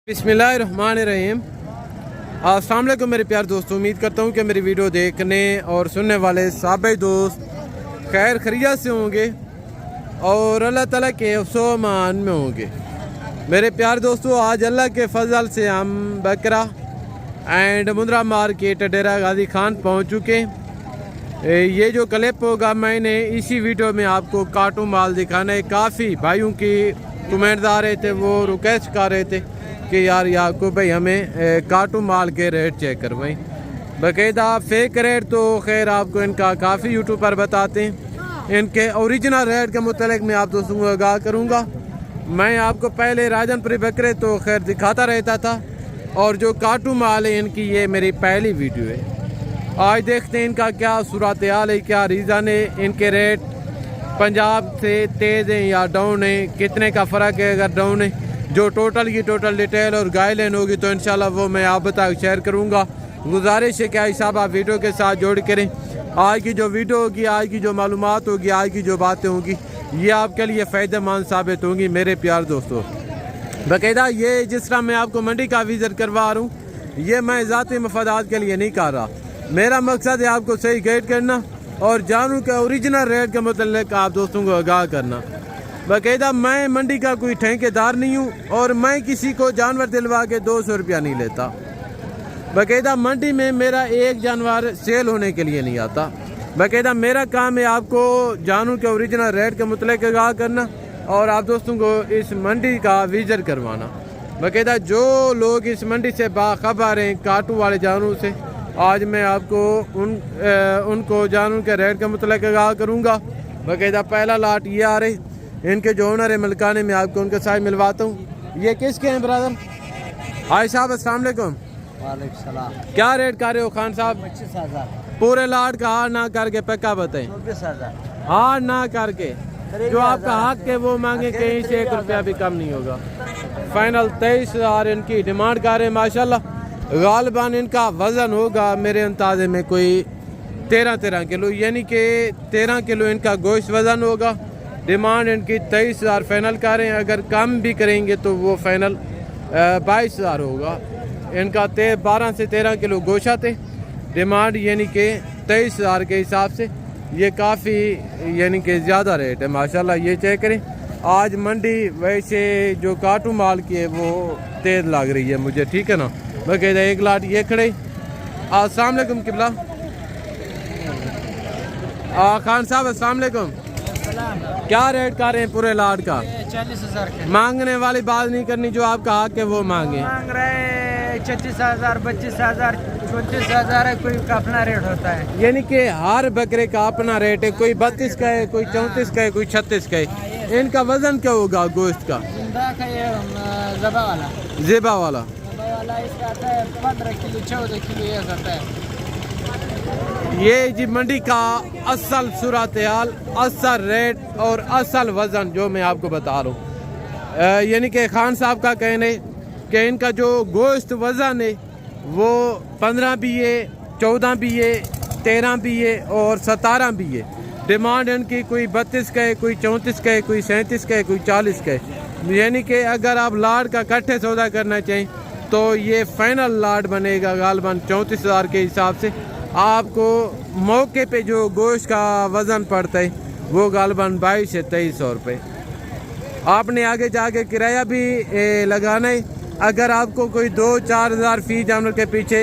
बिस्मिल्लाहिर्रहमानिर्रहीम। अस्सलाम वालेकुम मेरे प्यारे दोस्तों, उम्मीद करता हूँ कि मेरी वीडियो देखने और सुनने वाले सारे दोस्त खैर खैरियत से होंगे और अल्लाह ताला के अफ़सोमान में होंगे। मेरे प्यारे दोस्तों, आज अल्लाह के फजल से हम बकरा एंड मुंद्रा मार्केट डेरा गाजी खान पहुँच चुके। ये जो क्लिप होगा मैंने इसी वीडियो में आपको काटू माल दिखाना है। काफ़ी भाइयों की कमेंट आ रहे थे, वो रिक्वेस्ट कर रहे थे कि यार याकूब भाई हमें काटू माल के रेट चेक करवाएं। बाकायदा फेक रेट तो खैर आपको इनका काफ़ी यूट्यूब पर बताते हैं। इनके ओरिजिनल रेट के मुतालिक मैं आप दोस्तों को आगाह करूँगा। मैं आपको पहले राजनपुरी बकरे तो खैर दिखाता रहता था और जो काटू माल है इनकी ये मेरी पहली वीडियो है। आज देखते हैं इनका क्या सूरत हाल है, क्या रीज़न है, इनके रेट पंजाब से तेज़ हैं या डाउन है, कितने का फ़र्क है। अगर डाउन है जो टोटल की टोटल डिटेल और गाइडलाइन होगी तो इंशाल्लाह वो मैं आप तक शेयर करूँगा। गुजारिश है क्या हिसाब आप वीडियो के साथ जोड़ करें। आज की जो वीडियो होगी, आज की जो मालूमात होगी, आज की जो बातें होंगी, ये आपके लिए फ़ायदेमंद साबित होंगी मेरे प्यार दोस्तों। बाकायदा ये जिस तरह मैं आपको मंडी का विज़िट करवा रहा हूँ, ये मैं ज़ाती मफादात के लिए नहीं कर रहा। मेरा मकसद है आपको सही गाइड करना और जानवर के ओरिजिनल रेट के मतलब आप दोस्तों को आगाह करना। बाकायदा मैं मंडी का कोई ठेकेदार नहीं हूँ और मैं किसी को जानवर दिलवा के 200 रुपया नहीं लेता। बाकायदा मंडी में मेरा एक जानवर सेल होने के लिए नहीं आता। बाकायदा मेरा काम है आपको जानवर के ओरिजिनल रेट के मतलब आगाह करना और आप दोस्तों को इस मंडी का विजिट करवाना। बाकायदा जो लोग इस मंडी से बाखबर हैं काटू वाले जानवरों से, आज मैं आपको उनको जानवर के रेट के मतलब आगाह करूँगा। बाकायदा पहला लाट ये आ रहे, इनके जो ओनर है मलकाने में आपको उनके साथ मिलवाता हूँ। ये किसके हैं ब्रदर? हाय साहब अस्सलाम वालेकुम। वालेकुम सलाम। क्या रेट कर रहे हो खान साहब? 25,000 पूरे लाट का हार ना करके पक्का बताएं। 24,000 हार ना करके जो आपका हक है वो मांगे, कहीं से 1 रुपया भी कम नहीं होगा। फाइनल 23,000 इनकी डिमांड कर रहे हैं। माशाल्लाह गालिबान इनका वज़न होगा मेरे अंदाजे में कोई 13 किलो, यानी कि 13 किलो इनका गोश्त वज़न होगा। डिमांड इनकी 23,000 फाइनल कर रहे हैं। अगर कम भी करेंगे तो वो फाइनल 22,000 होगा। इनका 12 से 13 किलो गोशा थे। डिमांड यानी कि 23,000 के हिसाब से ये काफ़ी यानी कि ज़्यादा रेट है माशाल्लाह। ये चेक करें, आज मंडी वैसे जो काटू माल की है वो तेज़ लग रही है मुझे, ठीक है ना। बाकायदा एक लाट ये खड़े। अस्सलाम वालेकुम किबला खान साहब अस्सलाम वालेकुम। क्या रेट कर रहे हैं पूरे लाट का? 40,000 मांगने वाली बात नहीं करनी, जो आपका हक है वो मांगे। मांग रहे 26,000 25,000 34,000 है, कोई का अपना रेट होता है। यानी कि हर बकरे का अपना रेट है, कोई 32 का है, कोई 34 का है, कोई 36 का है। इनका वजन क्या होगा गोश्त का? जिंदा का ये ज़बा वाला ज़ेबा वाला इसका आता है 15 किलो 14 किलो ये आता है। ये जी मंडी का असल सूरत हाल, असल रेट और असल वज़न जो मैं आपको बता रहा हूँ। यानी कि खान साहब का कहना है कि इनका जो गोश्त वज़न है वो 15 भी है, 14 भी है, 13 भी है और 17 भी है। डिमांड इनकी कोई 32 का है, कोई 34 का है, कोई 37 का है, कोई 40 का है। यानी कि अगर आप लाट का इकट्ठे सौदा करना चाहें तो ये फाइनल लाट बनेगा गालबन 34,000 के हिसाब से। आपको मौके पे जो गोश्त का वज़न पड़ता है वो गालबन 22 से 2300 रुपये। आपने आगे जाके किराया भी लगाना है। अगर आपको कोई 2-4 हज़ार फी जानवर के पीछे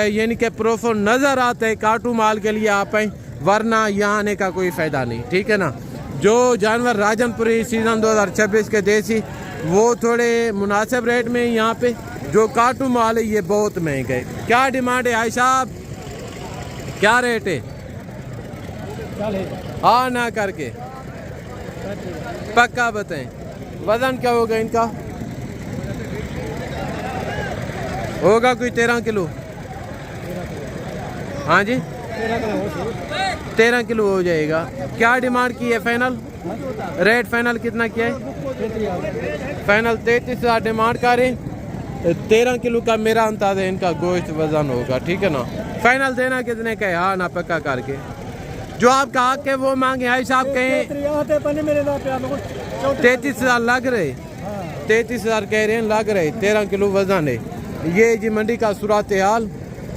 यानी कि प्रोफो नज़र आता है काटू माल के लिए आप आएँ, वरना यहाँ आने का कोई फ़ायदा नहीं, ठीक है ना। जो जानवर राजनपुरी सीज़न 2026 के देसी वो थोड़े मुनासिब रेट में यहाँ पे, जो काटू माल है ये बहुत महंगा है। क्या डिमांड है आयशा साहब? क्या रेट है? हाँ ना करके पक्का बताएं। वज़न क्या होगा इनका? होगा कोई 13 किलो। हाँ जी 13 किलो हो जाएगा। क्या डिमांड की है फाइनल रेट? फाइनल कितना किया है? फाइनल 33,000 डिमांड कर रहे हैं। 13 किलो का मेरा अंदाज़ा है इनका गोश्त वज़न होगा, ठीक है ना। फाइनल देना कितने का है? हाँ ना पक्का करके जो आपका हक है वो मांगे। आई साहब कहें 33,000 लग रहे 33,000 कह रहे हैं, लग रहे 13 किलो वजन है। ये जी मंडी का सूरत हाल।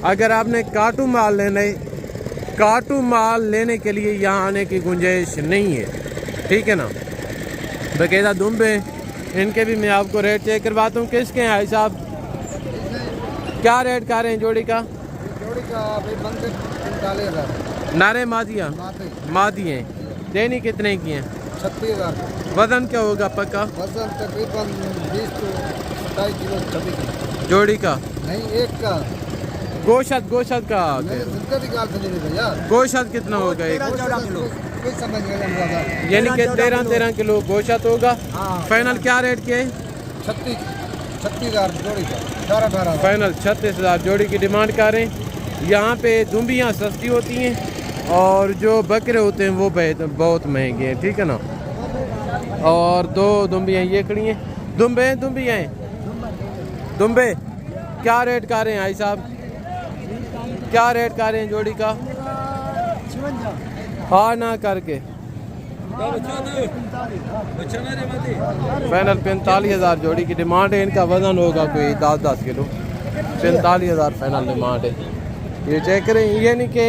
अगर आपने काटू माल लेना है, काटू माल लेने के लिए यहाँ आने की गुंजाइश नहीं है, ठीक है ना। बाकायदा दुम्बे इनके भी मैं आपको रेट चेक करवाता हूँ। किसके हैं भाई साहब, क्या रेट कर रहे हैं जोड़ी का? जोड़ी का 45,000। नारे मादिया मादी हैं। देनी कितने की हैं? 36,000। वजन क्या होगा पक्का? वजन तकरीबन 20 से 27 किलो 26 किलो। जोड़ी का नहीं, एक का। गोशत का भैया गोशत कितना होगा एक? कोई समझ नहीं। यानी कि 13 किलो गोशत होगा। फाइनल क्या रेट के? 36,000 जोड़ी का। 18,000 फाइनल 36,000 जोड़ी की डिमांड कर रहे हैं। यहाँ पे दुम्बियाँ सस्ती होती हैं और जो बकरे होते हैं वो बहुत महंगे हैं, ठीक है ना। और दो दुम्बियाँ ये खड़ी हैं। दुम्बियाँ हैं। दुम्बे क्या रेट कर रहे हैं भाई साहब, क्या रेट कर रहे हैं जोड़ी का? हाँ ना करके फाइनल 45,000 जोड़ी की डिमांड है। इनका वजन होगा कोई 10 किलो। 45,000 फाइनल डिमांड है। ये चेक करें, ये नहीं कि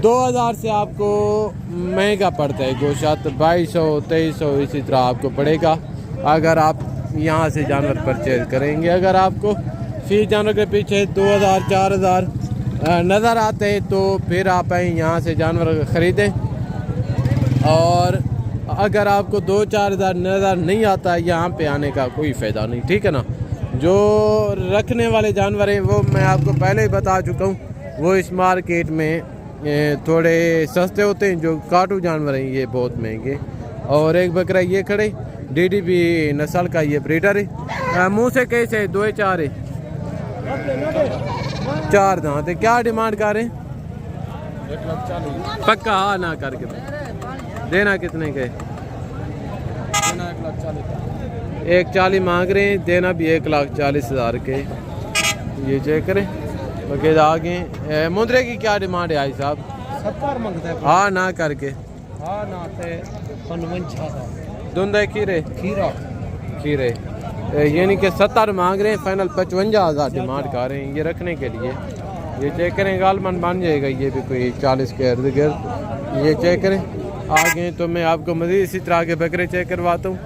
2,000 से आपको महंगा पड़ता है गोश्त। 2200 2300 इसी तरह आपको पड़ेगा अगर आप यहाँ से जानवर परचेज करेंगे। अगर आपको फी जानवर के पीछे 2,000 4,000 नज़र आते हैं तो फिर आप यहाँ से जानवर ख़रीदें। और अगर आपको 2-4 हज़ार नज़र नहीं आता है, यहाँ पे आने का कोई फ़ायदा नहीं, ठीक है ना। जो रखने वाले जानवर हैं वो मैं आपको पहले ही बता चुका हूँ, वो इस मार्केट में थोड़े सस्ते होते हैं। जो काटू जानवर हैं ये बहुत महंगे। और एक बकरा ये खड़े DDB नस्ल का ये ब्रीडर है। मुँह से कैसे 2-4 है, 4 दांत है। क्या डिमांड कर रहे हैं? 1,40,000 पक्का? हाँ ना करके देना कितने के? 1,40,000 मांग रहे हैं, देना भी 1,40,000 के। ये चेक करें। बाकी आगे मुंदरे की क्या डिमांड है भाई साहब? 70 मांगता है। हाँ ना करके। हाँ ना थे 55,000। धुंधे खीरे यानी कि 70 मांग रहे हैं, फाइनल 55,000 डिमांड कर रहे हैं ये रखने के लिए। ये चेक करें, गालमन बन जाएगा ये भी कोई 40 के इर्द गिर्द। ये चेक करें। आगे तो मैं आपको मज़ीद इसी तरह के बकरे चेक करवाता हूँ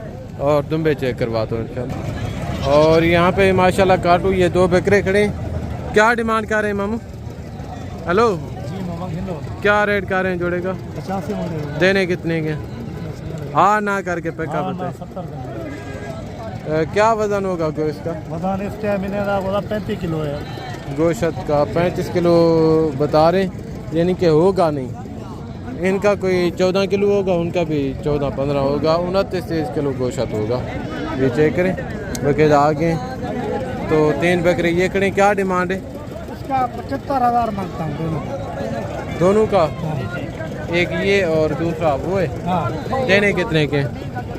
और दुम्बे चेक करवाता हूँ इंशाल्लाह। और यहाँ पे माशाल्लाह काटू ये 2 बकरे खड़े हैं। क्या डिमांड कर रहे हैं मामू? हेलो जी मामा, हेलो। क्या रेट कर रहे हैं जोड़े का? 85 देने कितने के? हाँ ना करके पक्का बताए। 70 क्या वजन होगा गोश्त का? वजन इस टाइम 35 किलो है। गोश्त का 35 किलो बता रहे, यानी कि होगा नहीं। इनका कोई 14 किलो होगा, उनका भी 14-15 होगा। 29-30 किलो गोश्त होगा। ये चेक करें। बकायदा आगे तो 3 बकरे ये खड़े। क्या डिमांड है इसका? 75,000 मांगता हूँ दोनों का। एक ये और दूसरा वो है। हाँ। देने कितने के?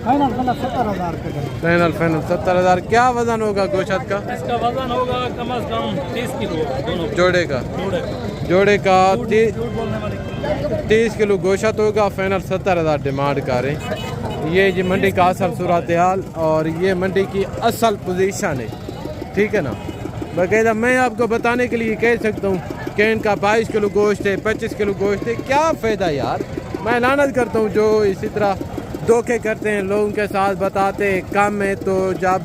फाइनल 70,000 के। फाइनल 70,000। क्या वजन होगा गोश्त का? इसका वजन होगा कम से कम 30 किलो दोनों जोड़े का 30 किलो गोश्त होगा। फाइनल 70,000 डिमांड कर रहे हैं। ये जी मंडी का असल सूरत हाल और ये मंडी की असल पोजीशन है, ठीक है ना। बाकायदा मैं आपको बताने के लिए कह सकता हूँ कि इनका 22 किलो गोश्त है, 25 किलो गोश्त है। क्या फ़ायदा यार। मैं लानत करता हूँ जो इसी तरह धोखे करते हैं लोगों के साथ, बताते कम है तो जब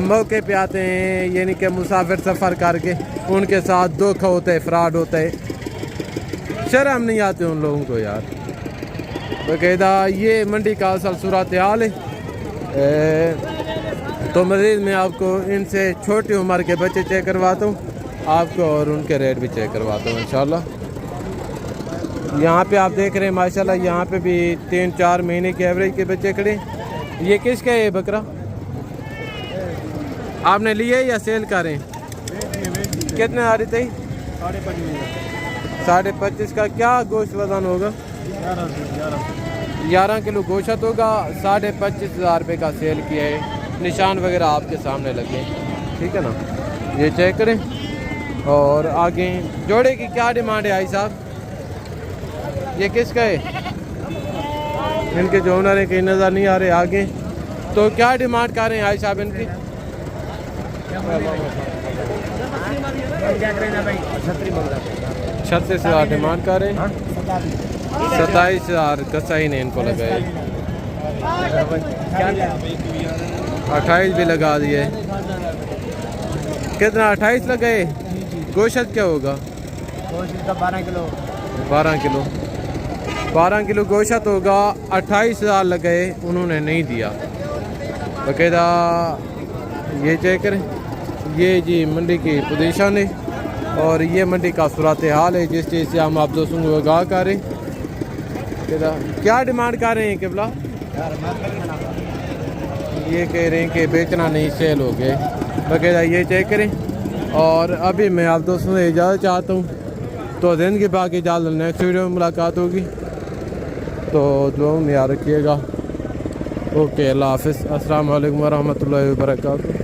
मौके पे आते हैं यानी कि मुसाफिर सफ़र करके उनके साथ धोखा होता है, फ्रॉड होता है। शर्म नहीं आते उन लोगों को यार। बाकायदा ये मंडी का असल सूरत हाल है। तो मज़ीद मैं आपको इनसे छोटी उम्र के बच्चे चेक करवाता हूँ आपको और उनके रेट भी चेक करवाता हूँ इंशाल्लाह। यहाँ पे आप देख रहे हैं माशाल्लाह, यहाँ पे भी 3-4 महीने के एवरेज के बच्चे खड़े। ये किसका है बकरा? आपने लिए या सेल करें? कितने आ रही थी? 25.5 का। क्या गोश्त वजन होगा? 11 किलो गोश्त होगा। 25,500 रुपये का सेल किया है। निशान वगैरह आपके सामने लगे, ठीक है ना। ये चेक करें। और आगे जोड़े की क्या डिमांड है भाई साहब? ये किसका है? इनके जो ओनर है कहीं नज़र नहीं आ रहे। आगे तो क्या डिमांड कर रहे हैं आयशा बिन की? क्या करना भाई? 36,000 डिमांड कर रहे हैं। 27,000 कसाई ने इनको लगाए, 28 भी लगा दिए। कितना 28 लगाए? गोश्त क्या होगा? 12 किलो 12 किलो 12 किलो गोश्त होगा। 28,000 लगाए, उन्होंने नहीं दिया। बाकायदा ये चेक करें, ये जी मंडी की पोजीशन है और ये मंडी का सूरत हाल है जिस चीज़ से हम आप दोस्तों को आगाह करें। क्या डिमांड कर रहे हैं किबला? ये कह रहे हैं कि बेचना नहीं, सेल हो गए। बाकायदा ये चेक करें। और अभी मैं आप दोस्तों से इजाज़त चाहता हूँ, तो दिन के बाकी जल्द नेक्स्ट वीडियो में मुलाकात होगी, तो दुआ में याद रखिएगा। ओके, अल्लाह हाफ़िज़। अस्सलाम वालेकुम वरहमतुल्लाहि वबरकातुहू।